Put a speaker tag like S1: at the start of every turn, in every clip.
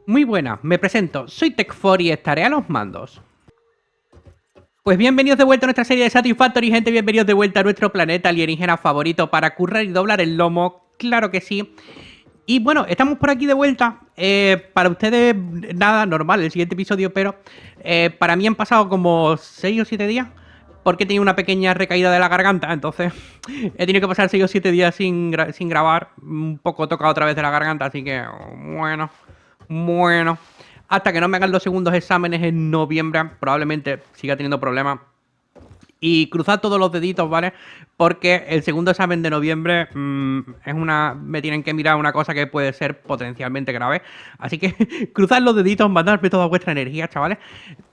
S1: Muy buena, me presento, soy Tech4 y estaré a los mandos. Pues bienvenidos de vuelta a nuestra serie de Satisfactory, gente, bienvenidos de vuelta a nuestro planeta alienígena favorito para currar y doblar el lomo, claro que sí. Y bueno, estamos por aquí de vuelta, para ustedes nada normal el siguiente episodio, pero para mí han pasado como 6 o 7 días, porque he tenido una pequeña recaída de la garganta, entonces he tenido que pasar 6 o 7 días sin grabar, un poco tocado otra vez de la garganta, así que bueno, hasta que no me hagan los segundos exámenes en noviembre, probablemente siga teniendo problemas. Y cruzad todos los deditos, ¿vale? Porque el segundo examen de noviembre es una. Me tienen que mirar una cosa que puede ser potencialmente grave. Así que cruzad los deditos, mandadme toda vuestra energía, chavales.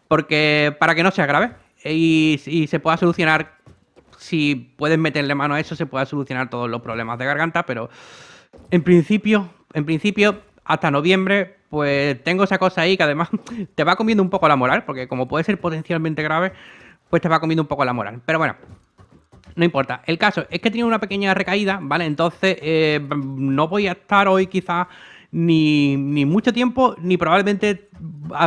S1: Porque. Para que no sea grave. Y se pueda solucionar. Si puedes meterle mano a eso, se pueda solucionar todos los problemas de garganta. Pero en principio, hasta noviembre, pues tengo esa cosa ahí que además te va comiendo un poco la moral, porque como puede ser potencialmente grave, pues te va comiendo un poco la moral. Pero bueno, no importa. El caso es que he tenido una pequeña recaída, ¿vale? Entonces, no voy a estar hoy quizás ni mucho tiempo, ni probablemente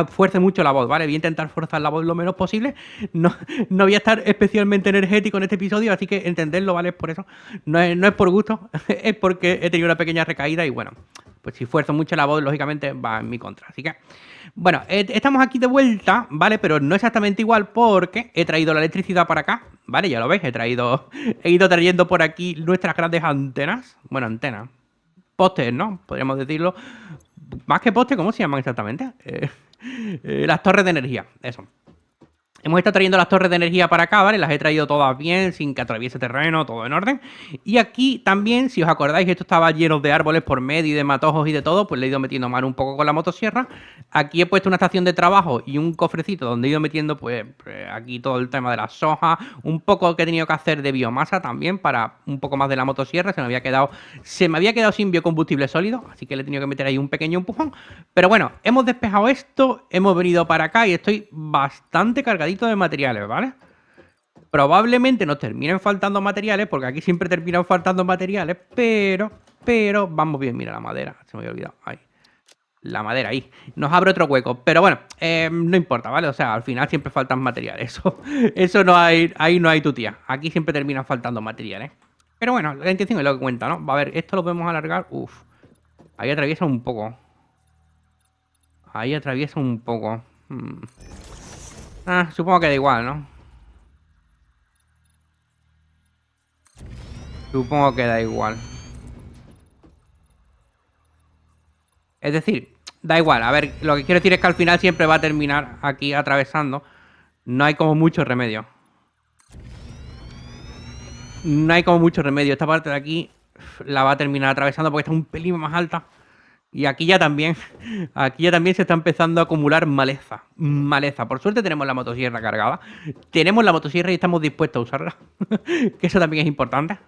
S1: fuerce mucho la voz, ¿vale? Voy a intentar forzar la voz lo menos posible. No, no voy a estar especialmente energético en este episodio, así que entenderlo, ¿vale? Es por eso. No es por gusto, es porque he tenido una pequeña recaída y bueno, pues si fuerzo mucho la voz, lógicamente va en mi contra. Así que, bueno, estamos aquí de vuelta, ¿vale? Pero no exactamente igual porque he traído la electricidad para acá, ¿vale? Ya lo veis, he ido trayendo por aquí nuestras grandes antenas. Bueno, antenas. Postes, ¿no? Podríamos decirlo. Más que postes, ¿cómo se llaman exactamente? Las torres de energía, eso. Hemos estado trayendo las torres de energía para acá, ¿vale? Las he traído todas bien, sin que atraviese terreno, todo en orden. Y aquí también, si os acordáis, esto estaba lleno de árboles por medio y de matojos y de todo, pues le he ido metiendo mano un poco con la motosierra. Aquí he puesto una estación de trabajo y un cofrecito donde he ido metiendo, pues aquí todo el tema de las sojas, un poco que he tenido que hacer de biomasa también para un poco más de la motosierra. Se me había quedado sin biocombustible sólido, así que le he tenido que meter ahí un pequeño empujón. Pero bueno, hemos despejado esto, hemos venido para acá y estoy bastante cargadito de materiales, ¿vale? Probablemente nos terminen faltando materiales, porque aquí siempre terminan faltando materiales, pero, vamos bien, mira la madera, se me había olvidado, ahí, la madera ahí, nos abre otro hueco, pero bueno, no importa, ¿vale? O sea, al final siempre faltan materiales, eso no hay, ahí no hay tu tía, aquí siempre terminan faltando materiales. Pero bueno, la intención es lo que cuenta, ¿no? Va a ver, esto lo podemos alargar, ahí atraviesa un poco, ahí atraviesa un poco. Supongo que da igual, ¿no? Supongo que da igual. Es decir, da igual. A ver, lo que quiero decir es que al final siempre va a terminar aquí atravesando. No hay como mucho remedio. No hay como mucho remedio. Esta parte de aquí la va a terminar atravesando porque está un pelín más alta. Y aquí ya también, aquí ya también se está empezando a acumular maleza. Maleza. Por suerte tenemos la motosierra cargada. Tenemos la motosierra y estamos dispuestos a usarla. Que eso también es importante.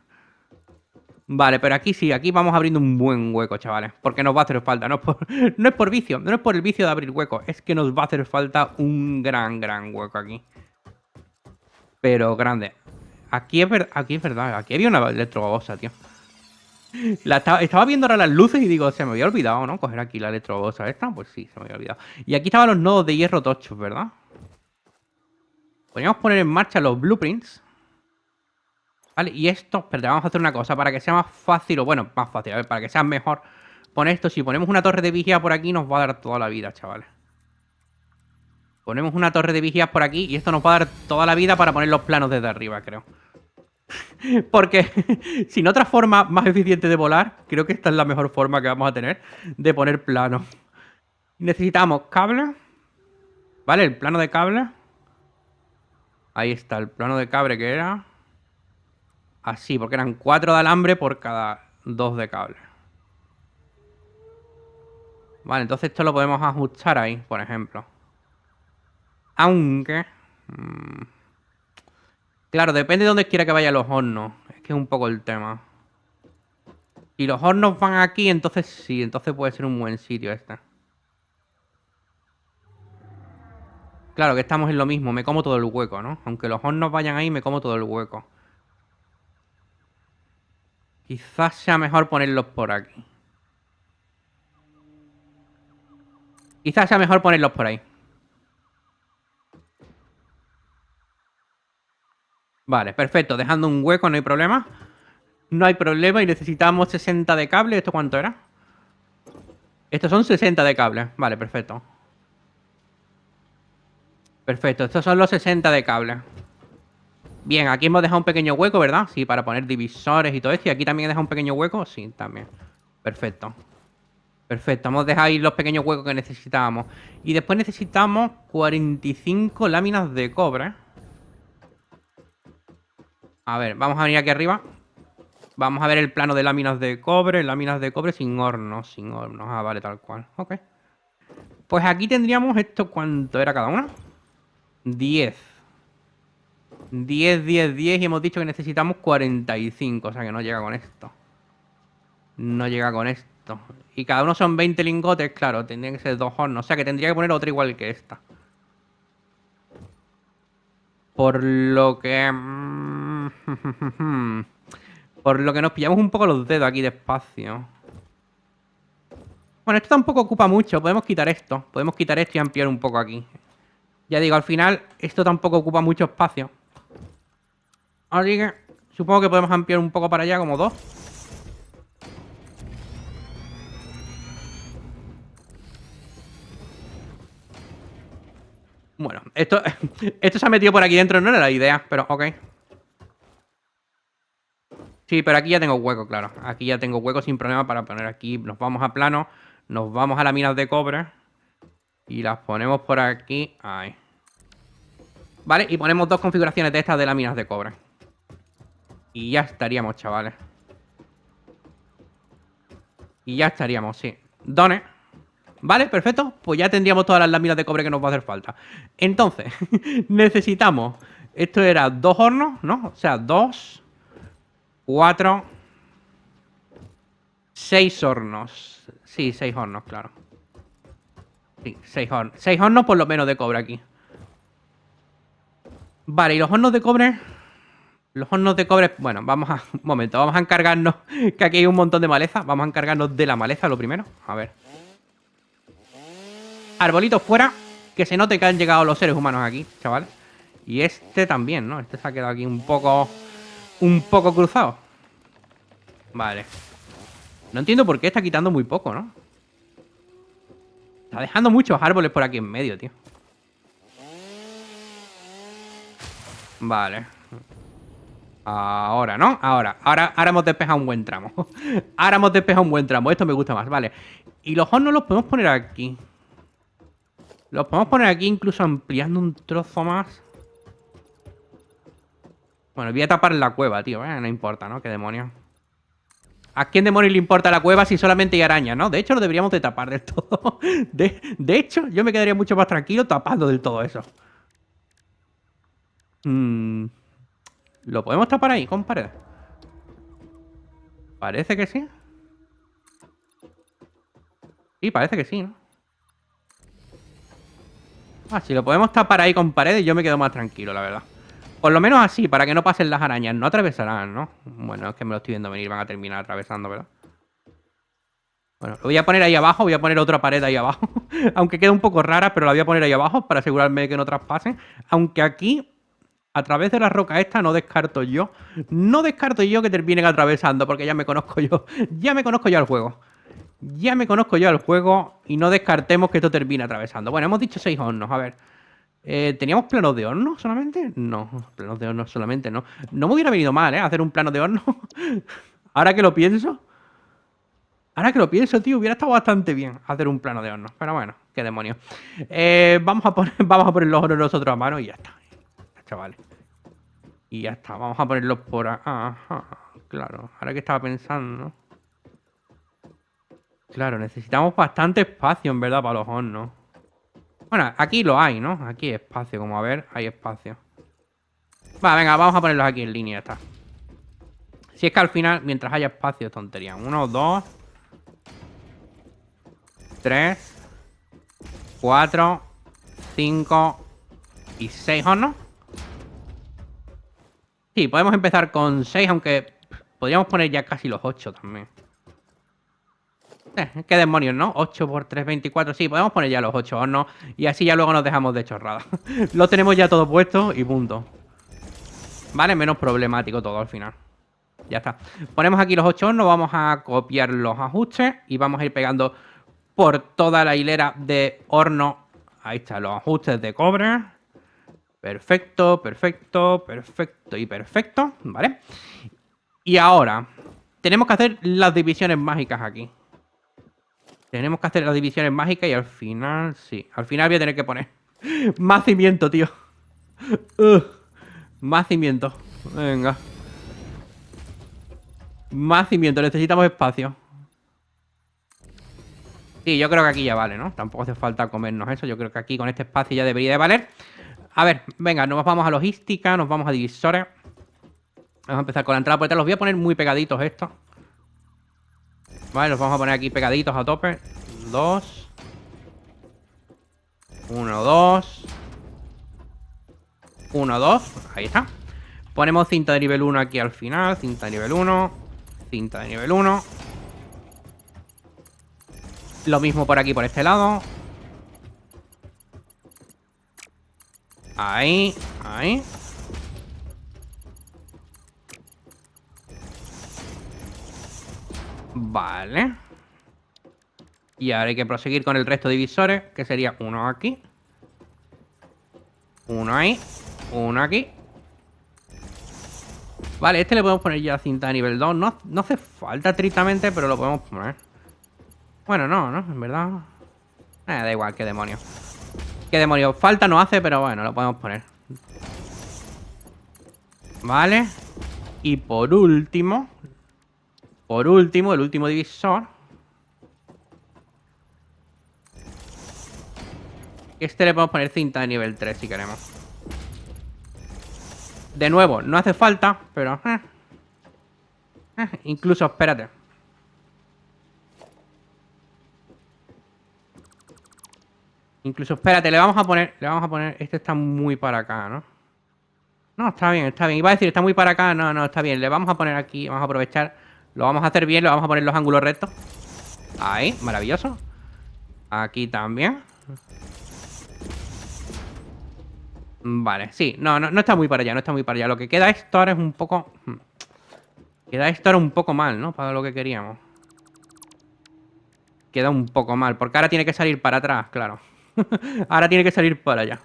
S1: Vale, pero aquí sí, aquí vamos abriendo un buen hueco, chavales. Porque nos va a hacer falta. No es por vicio, no es por el vicio de abrir huecos. Es que nos va a hacer falta un gran hueco aquí. Pero grande. Aquí es verdad, aquí había una electrobabosa, tío. Estaba viendo ahora las luces y digo, se me había olvidado, ¿no? Coger aquí la electrobabosa esta. Pues sí, se me había olvidado. Y aquí estaban los nodos de hierro tochos, ¿verdad? Podríamos poner en marcha los blueprints. Vale, y esto, pero vamos a hacer una cosa, para que sea más fácil, o bueno, más fácil, a ver, para que sea mejor, pon esto, si ponemos una torre de vigía por aquí, nos va a dar toda la vida, chavales. Ponemos una torre de vigías por aquí y esto nos va a dar toda la vida para poner los planos desde arriba, creo. Porque sin otra forma más eficiente de volar, creo que esta es la mejor forma que vamos a tener de poner planos. Necesitamos cable, ¿vale? El plano de cable. Ahí está, el plano de cable que era así, porque eran 4 de alambre por cada 2 de cable. Vale, entonces esto lo podemos ajustar ahí, por ejemplo. Aunque... mm, claro, depende de dónde quiera que vayan los hornos. Es que es un poco el tema. Si los hornos van aquí, entonces sí, entonces puede ser un buen sitio este. Claro que estamos en lo mismo, me como todo el hueco, ¿no? Aunque los hornos vayan ahí, me como todo el hueco. Quizás sea mejor ponerlos por aquí. Quizás sea mejor ponerlos por ahí. Vale, perfecto. Dejando un hueco, no hay problema. No hay problema y necesitamos 60 de cable. ¿Esto cuánto era? Estos son 60 de cable. Vale, perfecto. Perfecto, estos son los 60 de cable. Bien, aquí hemos dejado un pequeño hueco, ¿verdad? Sí, para poner divisores y todo esto. Y aquí también he dejado un pequeño hueco. Sí, también. Perfecto. Perfecto, hemos dejado ahí los pequeños huecos que necesitábamos. Y después necesitamos 45 láminas de cobre. A ver, vamos a venir aquí arriba. Vamos a ver el plano de láminas de cobre. Láminas de cobre sin hornos. Sin hornos. Ah, vale, tal cual. Ok. Pues aquí tendríamos esto. ¿Cuánto era cada una? 10. 10, 10, 10 y hemos dicho que necesitamos 45. O sea que no llega con esto. No llega con esto. Y cada uno son 20 lingotes, claro. Tendrían que ser 2 hornos. O sea que tendría que poner otra igual que esta. Por lo que... Por lo que nos pillamos un poco los dedos aquí despacio. Bueno, esto tampoco ocupa mucho. Podemos quitar esto. Podemos quitar esto y ampliar un poco aquí. Ya digo, al final esto tampoco ocupa mucho espacio. Así que supongo que podemos ampliar un poco para allá, como 2. Bueno, esto, esto se ha metido por aquí dentro, no era la idea, pero ok. Sí, pero aquí ya tengo hueco, claro. Aquí ya tengo hueco sin problema para poner aquí. Nos vamos a plano, nos vamos a las minas de cobre y las ponemos por aquí. Ahí. Vale, y ponemos 2 configuraciones de estas de las minas de cobre. Y ya estaríamos, chavales. Y ya estaríamos, sí. Done. Vale, perfecto. Pues ya tendríamos todas las láminas de cobre que nos va a hacer falta. Entonces, necesitamos... Esto era 2 hornos, ¿no? O sea, 2, 4, 6 hornos. Sí, 6 hornos, claro. Sí, 6 hornos. 6 hornos por lo menos de cobre aquí. Vale, y los hornos de cobre... Los hornos de cobre... Bueno, vamos a... Un momento, vamos a encargarnos... Que aquí hay un montón de maleza. Vamos a encargarnos de la maleza lo primero. A ver. Arbolitos fuera. Que se note que han llegado los seres humanos aquí, chavales. Y este también, ¿no? Este se ha quedado aquí un poco... Un poco cruzado. Vale. No entiendo por qué está quitando muy poco, ¿no? Está dejando muchos árboles por aquí en medio, tío. Vale. Ahora, ¿no? Ahora hemos despejado un buen tramo. Ahora hemos despejado un buen tramo. Esto me gusta más, vale. Y los hornos los podemos poner aquí. Los podemos poner aquí incluso ampliando un trozo más. Bueno, voy a tapar la cueva, tío. No importa, ¿no? ¿Qué demonios? ¿A quién demonios le importa la cueva si solamente hay arañas, no? De hecho, lo deberíamos de tapar del todo. De hecho, yo me quedaría mucho más tranquilo tapando del todo eso. ¿Lo podemos tapar ahí con pared? Parece que sí. Sí, parece que sí, ¿no? Ah, si lo podemos tapar ahí con paredes, yo me quedo más tranquilo, la verdad. Por lo menos así, para que no pasen las arañas. No atravesarán, ¿no? Bueno, es que me lo estoy viendo venir. Van a terminar atravesando, ¿verdad? Bueno, lo voy a poner ahí abajo. Voy a poner otra pared ahí abajo. Aunque queda un poco rara, pero la voy a poner ahí abajo para asegurarme de que no traspasen. Aunque aquí, a través de la roca esta, no descarto yo. No descarto yo que terminen atravesando, porque ya me conozco yo. Ya me conozco yo al juego. Ya me conozco yo al juego y no descartemos que esto termine atravesando. Bueno, hemos dicho 6 hornos, a ver. ¿Teníamos planos de horno solamente? No, planos de horno solamente no. No me hubiera venido mal, ¿eh? Hacer un plano de horno. Ahora que lo pienso. Ahora que lo pienso, tío, hubiera estado bastante bien hacer un plano de horno. Pero bueno, qué demonios. Vamos a poner los hornos nosotros a mano y ya está. Chavales. Y ya está. Vamos a ponerlos por... Ajá, claro. Ahora que estaba pensando... Claro, necesitamos bastante espacio, en verdad, para los hornos. Bueno, aquí lo hay, ¿no? Aquí hay espacio, como a ver, hay espacio. Va, venga, vamos a ponerlos aquí en línea, ya está. Si es que al final, mientras haya espacio, tontería. 1, 2, 3, 4, 5 y 6 hornos. Sí, podemos empezar con 6, aunque podríamos poner ya casi los 8 también. qué demonios, ¿no? 8 por 3, 24. Sí, podemos poner ya los 8 hornos. Y así ya luego nos dejamos de chorrada. Lo tenemos ya todo puesto y punto. Vale, menos problemático todo al final. Ya está. Ponemos aquí los 8 hornos, vamos a copiar los ajustes y vamos a ir pegando por toda la hilera de hornos. Ahí están los ajustes de cobre. Perfecto, perfecto, perfecto y perfecto. Vale. Y ahora, tenemos que hacer las divisiones mágicas aquí. Tenemos que hacer las divisiones mágicas y al final, sí. Al final voy a tener que poner más cimiento, tío. Más cimiento. Venga. Más cimiento, necesitamos espacio. Sí, yo creo que aquí ya vale, ¿no? Tampoco hace falta comernos eso. Yo creo que aquí con este espacio ya debería de valer. A ver, venga, nos vamos a logística, nos vamos a divisores. Vamos a empezar con la entrada por detrás. Los voy a poner muy pegaditos estos. Vale, los vamos a poner aquí pegaditos a tope. 2. 1, 2. 1, 2. Ahí está. Ponemos cinta de nivel 1 aquí al final. Cinta de nivel 1. Cinta de nivel 1. Lo mismo por aquí, por este lado. Ahí, ahí. Vale. Y ahora hay que proseguir con el resto de divisores, que sería uno aquí. Uno ahí. Uno aquí. Vale, este le podemos poner ya cinta de nivel 2. No hace falta estrictamente, pero lo podemos poner. Bueno, no, en verdad. Da igual, qué demonios. Qué demonios. Falta no hace, pero bueno, lo podemos poner. Vale. Y por último, el último divisor. Este le podemos poner cinta de nivel 3 si queremos. De nuevo, no hace falta, pero... incluso, espérate. Incluso, espérate, le vamos a poner... Este está muy para acá, ¿no? No, está bien, está bien. Iba a decir, está muy para acá. No, está bien. Le vamos a poner aquí, vamos a aprovechar. Lo vamos a hacer bien, le vamos a poner los ángulos rectos. Ahí, maravilloso. Aquí también. Vale, sí, no está muy para allá, no está muy para allá. Lo que queda esto ahora es un poco... Queda esto ahora un poco mal, ¿no? Para lo que queríamos. Queda un poco mal, porque ahora tiene que salir para atrás, claro. Ahora tiene que salir para allá.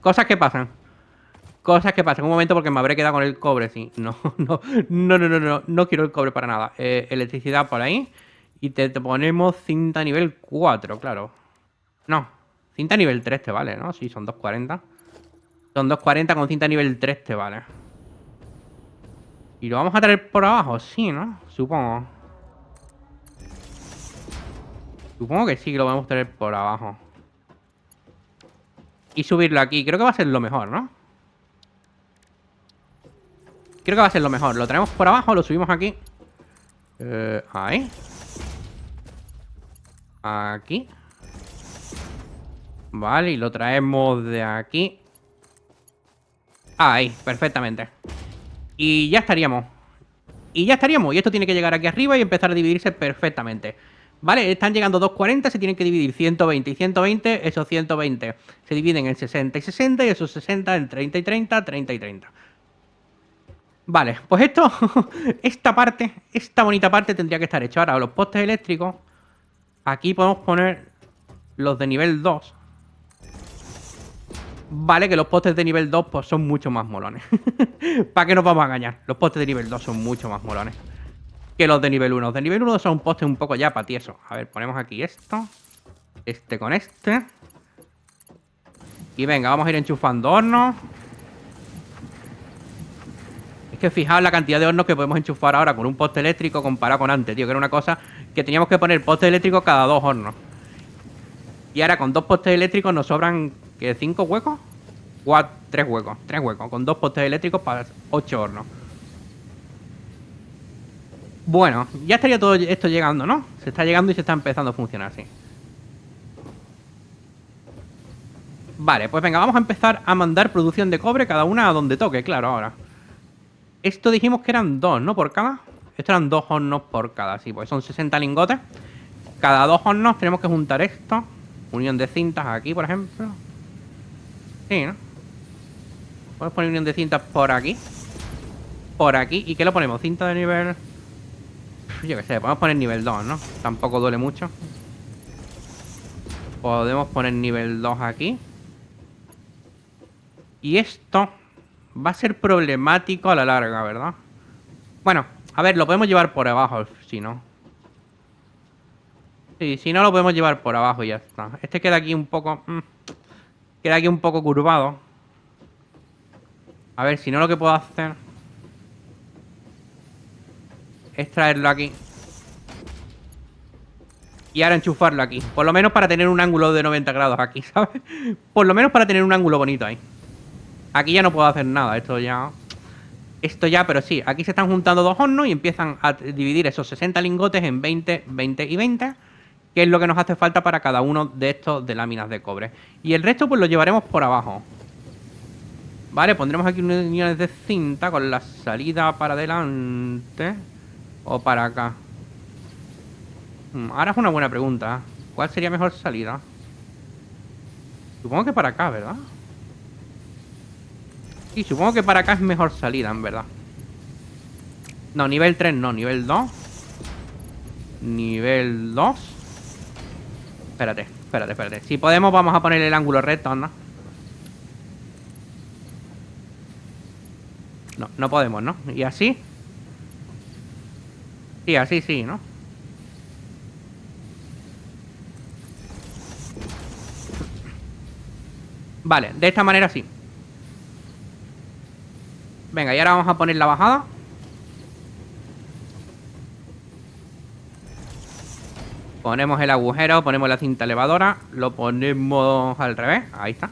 S1: Cosas que pasan. Cosas que pasan. Un momento porque me habré quedado con el cobre, sí. No quiero el cobre para nada. Electricidad por ahí. Y te ponemos cinta nivel 4, claro. No, cinta nivel 3 te vale, ¿no? Sí, son 240. Son 240 con cinta nivel 3 te vale. ¿Y lo vamos a traer por abajo? Sí, ¿no? Supongo. Supongo que sí que lo vamos a traer por abajo. Y subirlo aquí. Creo que va a ser lo mejor, ¿no? Creo que va a ser lo mejor. Lo traemos por abajo, lo subimos aquí. Ahí. Aquí. Vale, y lo traemos de aquí. Ahí, perfectamente. Y ya estaríamos. Y ya estaríamos. Y esto tiene que llegar aquí arriba y empezar a dividirse perfectamente. Vale, están llegando 240, se tienen que dividir 120 y 120. Esos 120 se dividen en 60 y 60 y esos 60 en 30 y 30, 30 y 30. Vale, pues esto, esta bonita parte tendría que estar hecho. Ahora, los postes eléctricos, aquí podemos poner los de nivel 2. Vale, que los postes de nivel 2 pues son mucho más molones. ¿Para qué nos vamos a engañar? Los postes de nivel 2 son mucho más molones que los de nivel 1. Los de nivel 1 son postes un poco ya patiesos. A ver, ponemos aquí esto. Este con este. Y venga, vamos a ir enchufando hornos. Es que fijaos la cantidad de hornos que podemos enchufar ahora con un poste eléctrico comparado con antes, tío. Que era una cosa que teníamos que poner poste eléctrico cada 2 hornos. Y ahora con 2 postes eléctricos nos sobran, ¿qué? ¿5 huecos? 3 huecos. 3 huecos. Con 2 postes eléctricos para 8 hornos. Bueno, ya estaría todo esto llegando, ¿no? Se está llegando y se está empezando a funcionar, sí. Vale, pues venga, vamos a empezar a mandar producción de cobre cada una a donde toque, claro, ahora. Esto dijimos que eran 2, ¿no? Por cada. Estos eran 2 hornos por cada, sí, pues son 60 lingotes. Cada 2 hornos tenemos que juntar esto. Unión de cintas aquí, por ejemplo. Sí, ¿no? Podemos poner unión de cintas por aquí. Por aquí. ¿Y qué lo ponemos? Cinta de nivel... Yo qué sé, podemos poner nivel 2, ¿no? Tampoco duele mucho. Podemos poner nivel 2 aquí. Y esto va a ser problemático a la larga, ¿verdad? Bueno, a ver, lo podemos llevar por abajo, si no. Sí, si no lo podemos llevar por abajo y ya está. Este queda aquí un poco... queda aquí un poco curvado. A ver, si no lo que puedo hacer es traerlo aquí. Y ahora enchufarlo aquí. Por lo menos para tener un ángulo de 90 grados aquí, ¿sabes? Por lo menos para tener un ángulo bonito ahí. Aquí ya no puedo hacer nada. Esto ya... pero sí. Aquí se están juntando 2 hornos y empiezan a dividir esos 60 lingotes en 20, 20 y 20. Que es lo que nos hace falta para cada uno de estos de láminas de cobre. Y el resto pues lo llevaremos por abajo. Vale, pondremos aquí unas uniones de cinta con la salida para adelante. O para acá. Ahora es una buena pregunta. ¿Cuál sería mejor salida? Supongo que para acá, ¿verdad? Sí, supongo que para acá es mejor salida, en verdad. No, nivel 3 no, nivel 2. Nivel 2. Espérate. Si podemos vamos a poner el ángulo recto, ¿no? No, no podemos, ¿no? ¿Y así? Sí, así sí, ¿no? Vale, de esta manera sí. Venga, y ahora vamos a poner la bajada. Ponemos el agujero, ponemos la cinta elevadora. Lo ponemos al revés, ahí está.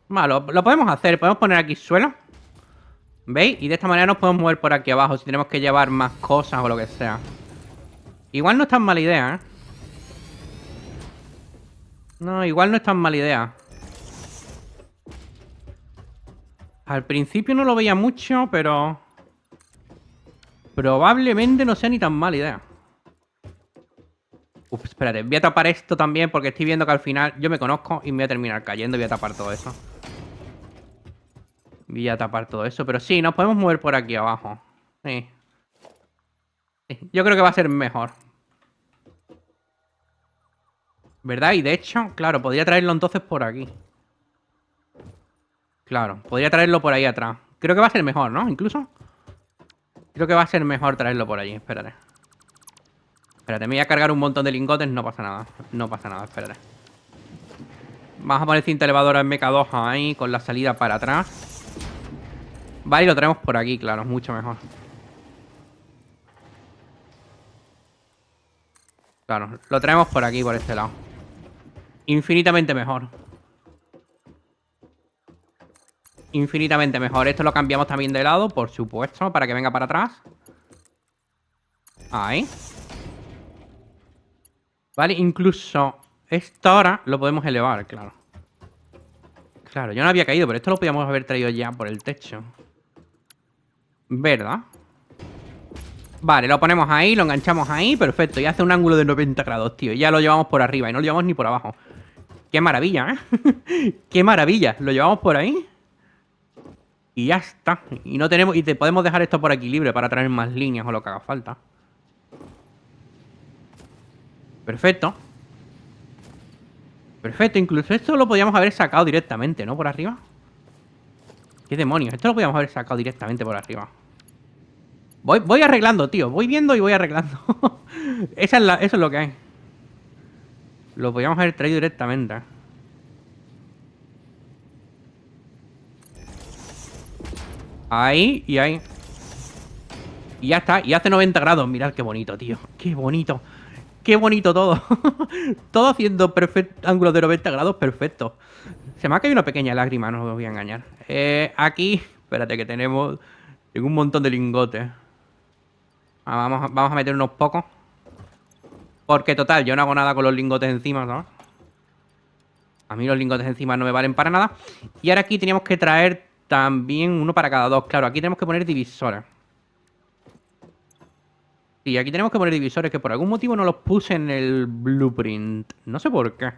S1: Vale, lo podemos hacer, podemos poner aquí suelo. ¿Veis? Y de esta manera nos podemos mover por aquí abajo si tenemos que llevar más cosas o lo que sea. Igual no es tan mala idea, ¿eh? No, igual no es tan mala idea. Al principio no lo veía mucho, pero... probablemente no sea ni tan mala idea. Uf, espérate, voy a tapar esto también porque estoy viendo que al final yo me conozco y me voy a terminar cayendo y voy a tapar todo eso. Voy a tapar todo eso, pero sí, nos podemos mover por aquí abajo. Sí. Yo creo que va a ser mejor. ¿Verdad? Y de hecho, claro, podría traerlo entonces por aquí. Claro, podría traerlo por ahí atrás. Creo que va a ser mejor, ¿no? Incluso. Creo que va a ser mejor traerlo por allí, espérate. Espérate, me voy a cargar un montón de lingotes, no pasa nada. No pasa nada, espérate. Vamos a poner cinta elevadora en MK2 ahí, con la salida para atrás. Vale, y lo traemos por aquí, claro, mucho mejor. Claro, lo traemos por aquí, por este lado. Infinitamente mejor. Infinitamente mejor. Esto lo cambiamos también de lado, por supuesto, para que venga para atrás. Ahí. Vale, incluso esto ahora lo podemos elevar, claro. Claro, yo no había caído, pero esto lo podíamos haber traído ya por el techo. ¿Verdad? Vale, lo ponemos ahí, lo enganchamos ahí, perfecto. Y hace un ángulo de 90 grados, tío. Y ya lo llevamos por arriba y no lo llevamos ni por abajo. ¡Qué maravilla, eh! ¡Qué maravilla! Lo llevamos por ahí. Y ya está. Y no tenemos. Y te podemos dejar esto por aquí libre para traer más líneas o lo que haga falta. Perfecto. Perfecto, incluso esto lo podíamos haber sacado directamente, ¿no? Por arriba. ¿Qué demonios? Esto lo podíamos haber sacado directamente por arriba. Voy arreglando, tío. Voy viendo y voy arreglando. Eso es lo que hay. Lo podíamos haber traído directamente. Ahí y ahí. Y ya está. Y hace 90 grados. Mirad qué bonito, tío. Qué bonito. Qué bonito todo. Todo haciendo ángulos de 90 grados perfecto. Se me ha caído una pequeña lágrima, no os voy a engañar. Aquí, espérate que tengo un montón de lingotes. Vamos a meter unos pocos. Porque total, yo no hago nada con los lingotes encima, ¿no? A mí los lingotes encima no me valen para nada. Y ahora aquí teníamos que traer también uno para cada dos. Claro, aquí tenemos que poner divisores. Sí, aquí tenemos que poner divisores que por algún motivo no los puse en el blueprint. No sé por qué.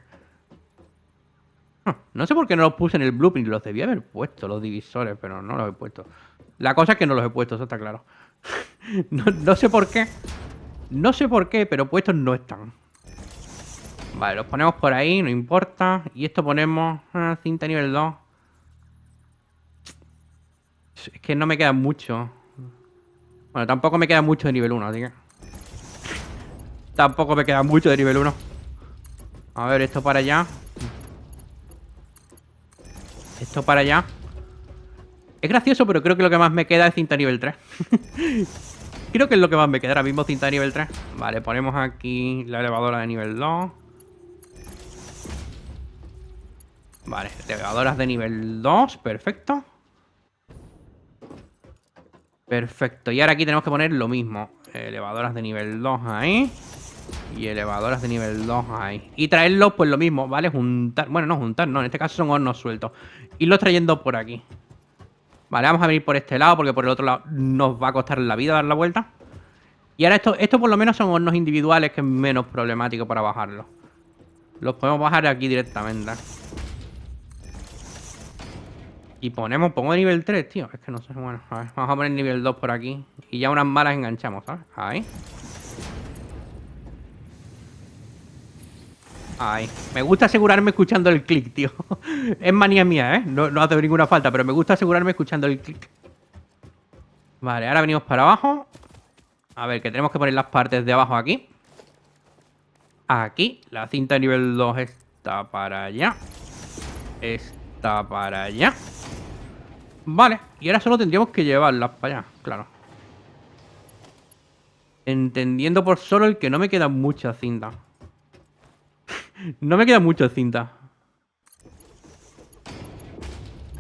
S1: No sé por qué no los puse en el blueprint. Los debía haber puesto, los divisores, pero no los he puesto. La cosa es que no los he puesto, eso está claro. No sé por qué. No sé por qué, pero puestos no están. Vale, los ponemos por ahí, no importa. Y esto ponemos cinta nivel 2. Es que no me queda mucho. Bueno, tampoco me queda mucho de nivel 1, así que... Tampoco me queda mucho de nivel 1. A ver, esto para allá. Esto para allá. Es gracioso, pero creo que lo que más me queda es cinta nivel 3. Creo que es lo que más me queda ahora mismo, cinta nivel 3. Vale, ponemos aquí la elevadora de nivel 2. Vale, elevadoras de nivel 2, perfecto. Perfecto, y ahora aquí tenemos que poner lo mismo. Elevadoras de nivel 2 ahí. Y elevadoras de nivel 2 ahí. Y traerlos, pues lo mismo, ¿vale? Juntar, bueno, no juntar, no, en este caso son hornos sueltos. Irlos trayendo por aquí. Vale, vamos a venir por este lado porque por el otro lado nos va a costar la vida dar la vuelta. Y ahora esto por lo menos son hornos individuales, que es menos problemático para bajarlos. Los podemos bajar aquí directamente. Y pongo de nivel 3, tío. Es que no sé, bueno, a ver, vamos a poner nivel 2 por aquí. Y ya unas malas enganchamos, ¿sabes? Ahí. Ahí. Me gusta asegurarme escuchando el clic, tío. Es manía mía, ¿eh? No hace ninguna falta, pero me gusta asegurarme escuchando el clic. Vale, ahora venimos para abajo. A ver, que tenemos que poner las partes de abajo aquí. Aquí. La cinta de nivel 2 está para allá. Está para allá. Vale. Y ahora solo tendríamos que llevarlas para allá, claro. Entendiendo por solo el que no me queda mucha cinta. No me queda mucha cinta.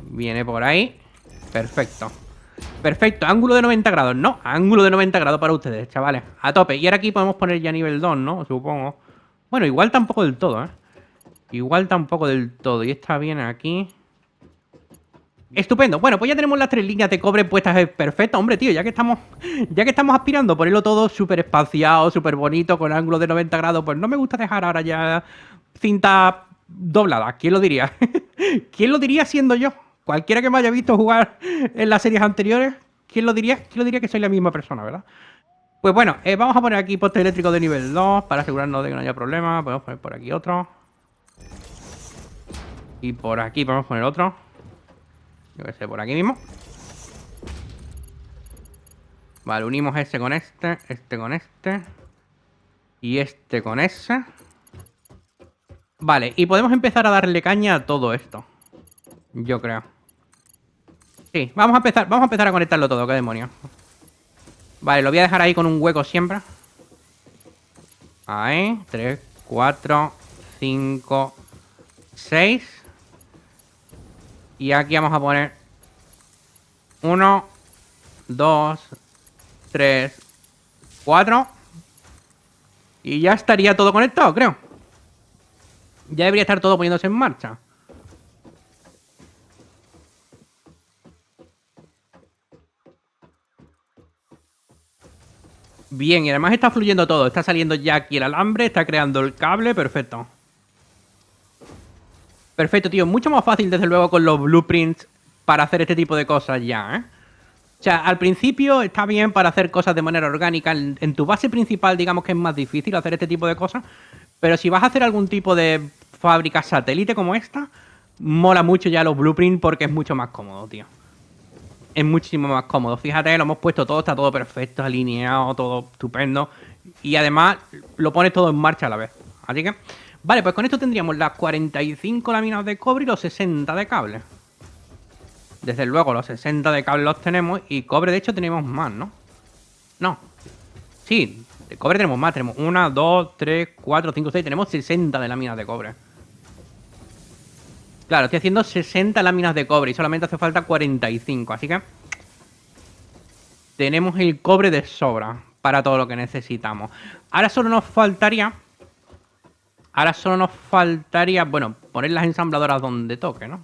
S1: Viene por ahí. Perfecto. Perfecto, ángulo de 90 grados, ¿no? Ángulo de 90 grados para ustedes, chavales. A tope. Y ahora aquí podemos poner ya nivel 2, ¿no? Supongo. Bueno, igual tampoco del todo, ¿eh? Igual tampoco del todo. Y esta viene aquí. Estupendo. Bueno, pues ya tenemos las 3 líneas de cobre puestas. Perfecto, hombre, tío. Ya que estamos aspirando a ponerlo todo súper espaciado, súper bonito, con ángulo de 90 grados, pues no me gusta dejar ahora ya cinta doblada. ¿Quién lo diría? ¿Quién lo diría siendo yo? Cualquiera que me haya visto jugar en las series anteriores, ¿quién lo diría? ¿Quién lo diría que soy la misma persona, verdad? Pues bueno, vamos a poner aquí poste eléctrico de nivel 2 para asegurarnos de que no haya problema. Podemos poner por aquí otro. Y por aquí podemos poner otro. Yo que sé, por aquí mismo. Vale, unimos este con este con este. Y este con ese. Vale, y podemos empezar a darle caña a todo esto. Yo creo. Sí, vamos a empezar a conectarlo todo, qué demonios. Vale, lo voy a dejar ahí con un hueco siempre. Ahí, 3, 4, 5, 6. Y aquí vamos a poner 1, 2, 3, 4. Y ya estaría todo conectado, creo. Ya debería estar todo poniéndose en marcha. Bien, y además está fluyendo todo. Está saliendo ya aquí el alambre, está creando el cable, perfecto. Perfecto, tío. Mucho más fácil, desde luego, con los blueprints para hacer este tipo de cosas ya, ¿eh? O sea, al principio está bien para hacer cosas de manera orgánica. En tu base principal, digamos que es más difícil hacer este tipo de cosas. Pero si vas a hacer algún tipo de fábrica satélite como esta, mola mucho ya los blueprints porque es mucho más cómodo, tío. Es muchísimo más cómodo. Fíjate, lo hemos puesto todo, está todo perfecto, alineado, todo estupendo. Y además lo pones todo en marcha a la vez. Así que, vale, pues con esto tendríamos las 45 láminas de cobre y los 60 de cable. Desde luego, los 60 de cable los tenemos y cobre, de hecho, tenemos más, ¿no? No. Sí, de cobre tenemos más. Tenemos 1, 2, 3, 4, 5, 6. Tenemos 60 de láminas de cobre. Claro, estoy haciendo 60 láminas de cobre y solamente hace falta 45. Así que tenemos el cobre de sobra para todo lo que necesitamos. Ahora solo nos faltaría... bueno, poner las ensambladoras donde toque, ¿no?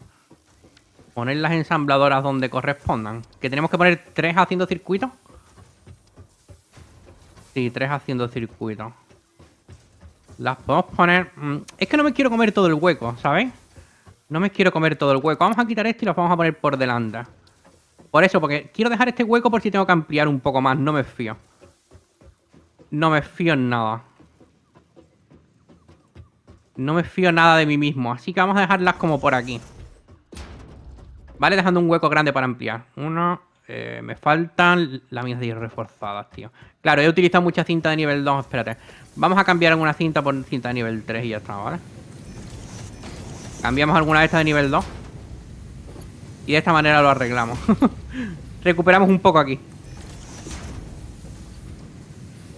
S1: Poner las ensambladoras donde correspondan. Que tenemos que poner 3 haciendo circuitos. Sí, 3 haciendo circuitos. Las podemos poner... Es que no me quiero comer todo el hueco, ¿sabéis? No me quiero comer todo el hueco. Vamos a quitar esto y los vamos a poner por delante. Por eso, porque quiero dejar este hueco por si tengo que ampliar un poco más. No me fío. No me fío en nada. No me fío nada de mí mismo. Así que vamos a dejarlas como por aquí. Vale, dejando un hueco grande para ampliar. Uno. Me faltan láminas de hierro reforzadas, tío. Claro, he utilizado mucha cinta de nivel 2. Espérate. Vamos a cambiar alguna cinta por cinta de nivel 3 y ya está, ¿vale? Cambiamos alguna de estas de nivel 2. Y de esta manera lo arreglamos. Recuperamos un poco aquí.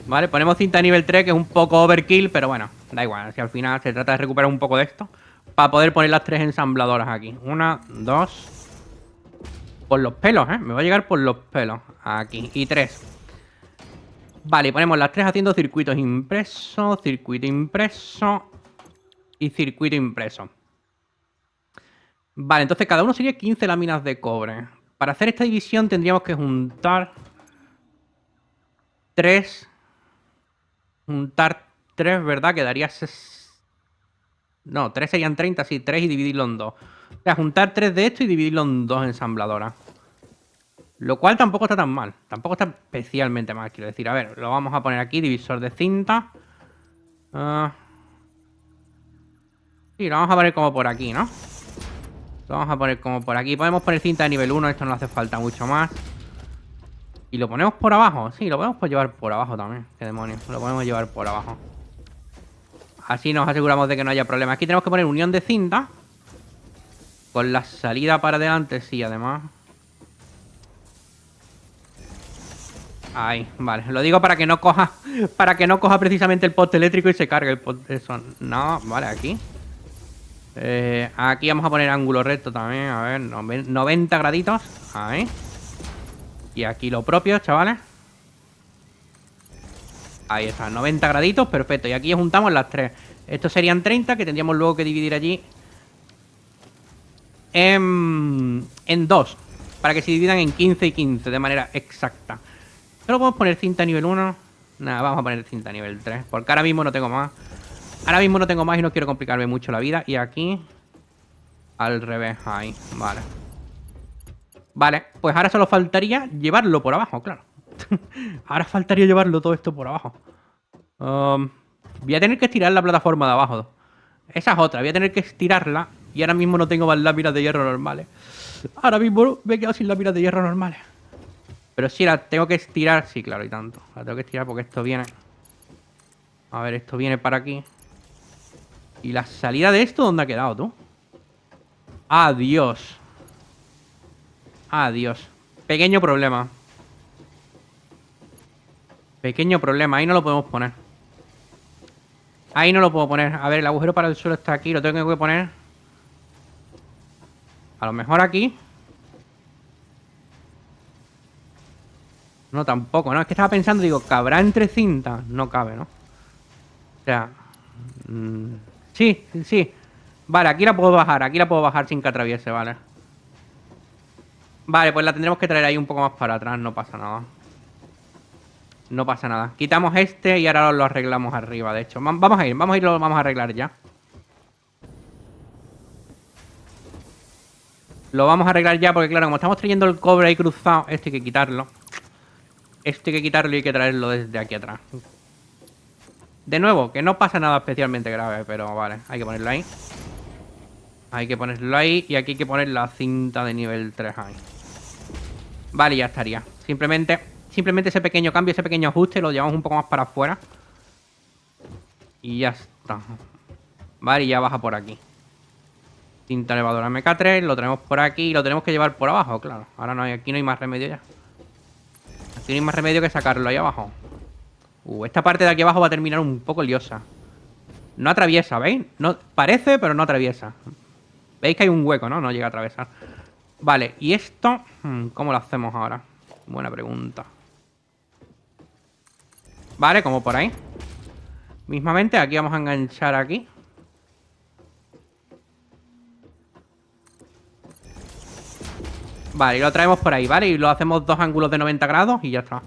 S1: Vale, ponemos cinta de nivel 3, que es un poco overkill, pero bueno, da igual. Si al final se trata de recuperar un poco de esto para poder poner las 3 ensambladoras aquí. 1, 2. Por los pelos, ¿eh? Me va a llegar por los pelos. Aquí. Y 3. Vale, ponemos las 3 haciendo circuitos impresos, circuito impreso y circuito impreso. Vale, entonces cada uno sería 15 láminas de cobre. Para hacer esta división tendríamos que juntar 3. Juntar 3, ¿verdad? Quedaría... No, 3 serían 30, sí, 3 y dividirlo en 2. O sea, juntar 3 de esto y dividirlo en 2 ensambladoras. Lo cual tampoco está tan mal. Tampoco está especialmente mal, quiero decir. A ver, lo vamos a poner aquí, divisor de cinta. Sí, lo vamos a poner como por aquí, ¿no? Lo vamos a poner como por aquí. Podemos poner cinta de nivel 1, esto no hace falta mucho más. Y lo ponemos por abajo. Sí, lo podemos llevar por abajo también. Qué demonios, lo podemos llevar por abajo. Así nos aseguramos de que no haya problemas. Aquí tenemos que poner unión de cinta. Con la salida para adelante, sí, además. Ahí, vale. Lo digo para que no coja. Para que no coja precisamente el poste eléctrico y se cargue el poste. Eso. No, vale, aquí. Aquí vamos a poner ángulo recto también. A ver, 90 graditos. Ahí. Y aquí lo propio, chavales. Ahí está, 90 graditos, perfecto. Y aquí juntamos las 3. Estos serían 30, que tendríamos luego que dividir allí en 2. Para que se dividan en 15 y 15 de manera exacta. ¿Solo podemos poner cinta nivel 1? Nada, vamos a poner cinta nivel 3. Porque ahora mismo no tengo más. Ahora mismo no tengo más y no quiero complicarme mucho la vida. Y aquí al revés, ahí, vale. Vale, pues ahora solo faltaría llevarlo por abajo, claro. Ahora faltaría llevarlo todo esto por abajo. Voy a tener que estirar la plataforma de abajo. Esa es otra, voy a tener que estirarla. Y ahora mismo no tengo más láminas de hierro normales. Ahora mismo me he quedado sin láminas de hierro normales. Pero sí, la tengo que estirar. Sí, claro, y tanto. La tengo que estirar porque esto viene... A ver, esto viene para aquí. ¿Y la salida de esto dónde ha quedado, tú? Adiós. Adiós. Pequeño problema. Pequeño problema. Ahí no lo podemos poner. Ahí no lo puedo poner. A ver, el agujero para el suelo está aquí. Lo tengo que poner. A lo mejor aquí. No, tampoco, ¿no? Es que estaba pensando, digo, ¿cabrá entre cintas? No cabe, ¿no? O sea... sí, sí. Vale, aquí la puedo bajar. Aquí la puedo bajar sin que atraviese, vale. Vale, pues la tendremos que traer ahí un poco más para atrás. No pasa nada. No pasa nada. Quitamos este y ahora lo arreglamos arriba, de hecho. Vamos a ir, lo vamos a arreglar ya. Lo vamos a arreglar ya porque, claro, como estamos trayendo el cobre ahí cruzado, esto hay que quitarlo. Esto hay que quitarlo y hay que traerlo desde aquí atrás. De nuevo, que no pasa nada especialmente grave, pero vale, hay que ponerlo ahí. Hay que ponerlo ahí y aquí hay que poner la cinta de nivel 3 ahí. Vale, ya estaría. Simplemente ese pequeño cambio, ese pequeño ajuste lo llevamos un poco más para afuera. Y ya está. Vale, y ya baja por aquí. Cinta elevadora MK3, lo tenemos por aquí y lo tenemos que llevar por abajo, claro. Ahora no hay, aquí no hay más remedio ya. Aquí no hay más remedio que sacarlo ahí abajo. Esta parte de aquí abajo va a terminar un poco liosa. No atraviesa, ¿veis? No, parece, pero no atraviesa. ¿Veis que hay un hueco, no? No llega a atravesar. Vale, y esto... ¿cómo lo hacemos ahora? Buena pregunta. Vale, como por ahí. Mismamente, aquí vamos a enganchar aquí. Vale, y lo traemos por ahí, ¿vale? Y lo hacemos 2 ángulos de 90 grados y ya está.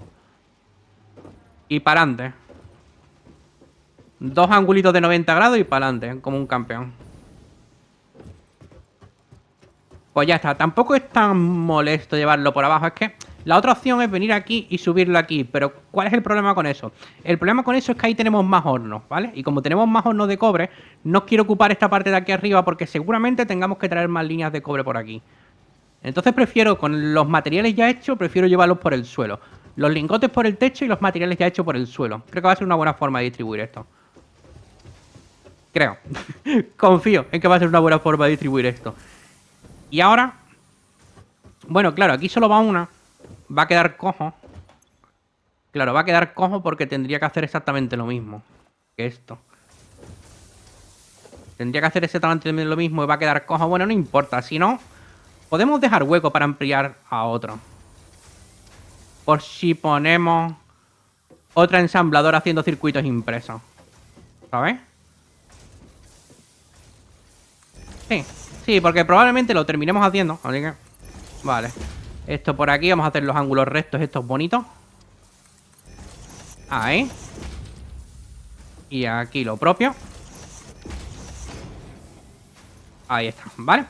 S1: Y para adelante. 2 angulitos de 90 grados y para adelante, como un campeón. Pues ya está, tampoco es tan molesto llevarlo por abajo. Es que la otra opción es venir aquí y subirlo aquí. Pero ¿cuál es el problema con eso? El problema con eso es que ahí tenemos más hornos, ¿vale? Y como tenemos más hornos de cobre, no quiero ocupar esta parte de aquí arriba porque seguramente tengamos que traer más líneas de cobre por aquí. Entonces prefiero, con los materiales ya hechos, prefiero llevarlos por el suelo. Los lingotes por el techo y los materiales ya hechos por el suelo. Creo que va a ser una buena forma de distribuir esto. Creo. Confío en que va a ser una buena forma de distribuir esto. Y ahora... Bueno, claro, aquí solo va una. Va a quedar cojo. Claro, va a quedar cojo porque tendría que hacer exactamente lo mismo que esto. Tendría que hacer exactamente lo mismo y va a quedar cojo. Bueno, no importa. Si no, podemos dejar hueco para ampliar a otro. Por si ponemos otra ensambladora haciendo circuitos impresos. ¿Sabes? Sí, sí, porque probablemente lo terminemos haciendo. Así que... Vale. Esto por aquí, vamos a hacer los ángulos rectos estos bonitos. Ahí. Y aquí lo propio. Ahí está, ¿vale?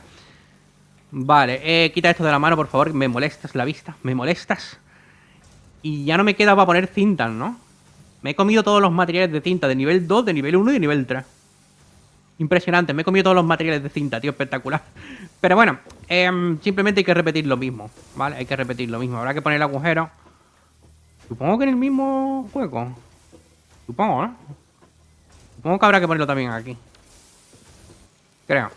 S1: Vale, quita esto de la mano, por favor. Me molestas la vista, me molestas. Y ya no me queda para poner cintas, ¿no? Me he comido todos los materiales de cinta de nivel 2, de nivel 1 y de nivel 3. Impresionante, me he comido todos los materiales de cinta, tío, espectacular. Pero bueno, simplemente hay que repetir lo mismo, ¿vale? Hay que repetir lo mismo. Habrá que poner el agujero. Supongo que en el mismo juego. Supongo, ¿no? Supongo que habrá que ponerlo también aquí. Creo.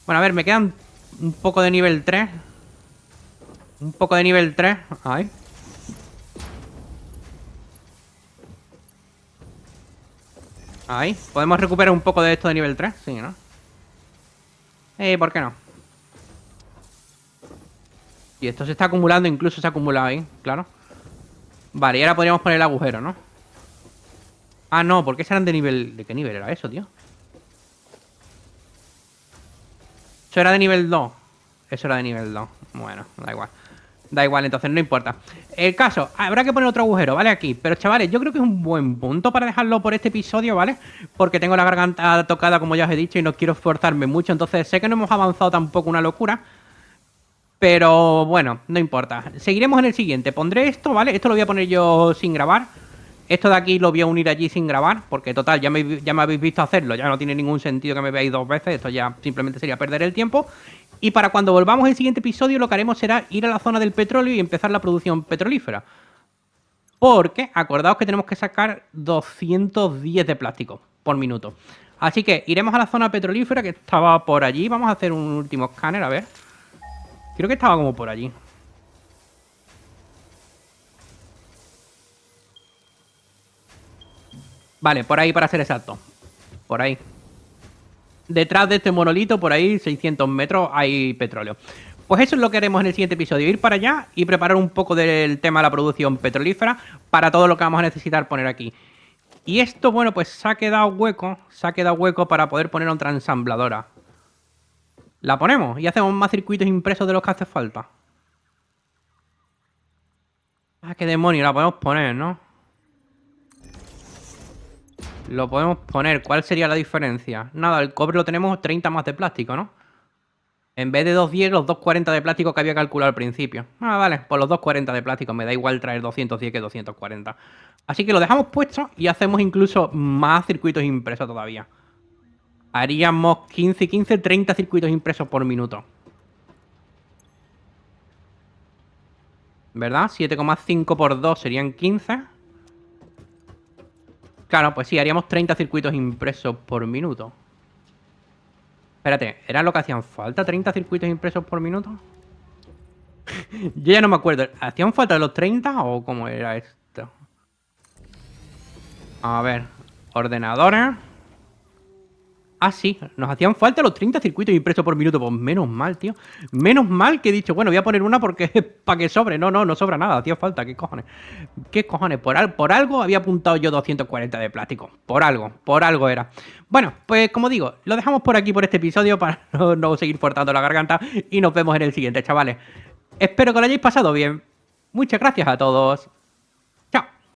S1: Bueno, a ver, me quedan un poco de nivel 3. Un poco de nivel 3. Ahí. Ahí. ¿Podemos recuperar un poco de esto de nivel 3? Sí, ¿no? ¿Por qué no? Y esto se está acumulando, incluso se ha acumulado ahí, claro. Vale, y ahora podríamos poner el agujero, ¿no? Ah, no, ¿por qué serán de nivel...? ¿De qué nivel era eso, tío? Eso era de nivel 2. Eso era de nivel 2. Bueno, da igual. Da igual, entonces no importa. El caso, habrá que poner otro agujero, ¿vale? Aquí. Pero chavales, yo creo que es un buen punto para dejarlo por este episodio, ¿vale? Porque tengo la garganta tocada, como ya os he dicho, y no quiero esforzarme mucho. Entonces sé que no hemos avanzado tampoco una locura. Pero bueno, no importa. Seguiremos en el siguiente. Pondré esto, ¿vale? Esto lo voy a poner yo sin grabar. Esto de aquí lo voy a unir allí sin grabar. Porque total, ya me habéis visto hacerlo. Ya no tiene ningún sentido que me veáis 2 veces. Esto ya simplemente sería perder el tiempo. Y para cuando volvamos al siguiente episodio, lo que haremos será ir a la zona del petróleo y empezar la producción petrolífera. Porque acordaos que tenemos que sacar 210 de plástico por minuto. Así que iremos a la zona petrolífera que estaba por allí. Vamos a hacer un último escáner, a ver. Creo que estaba como por allí. Vale, por ahí para ser exacto. Por ahí. Detrás de este monolito, por ahí, 600 metros, hay petróleo. Pues eso es lo que haremos en el siguiente episodio. Ir para allá y preparar un poco del tema de la producción petrolífera para todo lo que vamos a necesitar poner aquí. Y esto, bueno, pues se ha quedado hueco. Se ha quedado hueco para poder poner otra ensambladora. La ponemos y hacemos más circuitos impresos de los que hace falta. Ah, qué demonio, la podemos poner, ¿no? Lo podemos poner. ¿Cuál sería la diferencia? Nada, el cobre lo tenemos 30 más de plástico, ¿no? En vez de 210, los 240 de plástico que había calculado al principio. Ah, vale, pues los 240 de plástico. Me da igual traer 210 que 240. Así que lo dejamos puesto y hacemos incluso más circuitos impresos todavía. Haríamos 15, 15, 30 circuitos impresos por minuto. ¿Verdad? 7,5 por 2 serían 15. Claro, pues sí, haríamos 30 circuitos impresos por minuto. Espérate, ¿era lo que hacían falta? ¿30 circuitos impresos por minuto? Yo ya no me acuerdo. ¿Hacían falta los 30 o cómo era esto? A ver, ordenadores. Ah, sí, nos hacían falta los 30 circuitos impresos por minuto. Pues menos mal, tío. Menos mal que he dicho, bueno, voy a poner una porque para que sobre. No, no, no sobra nada, hacía falta. ¿Qué cojones? ¿Qué cojones? Por algo había apuntado yo 240 de plástico. Por algo era. Bueno, pues como digo, lo dejamos por aquí por este episodio para no seguir forzando la garganta. Y nos vemos en el siguiente, chavales. Espero que lo hayáis pasado bien. Muchas gracias a todos.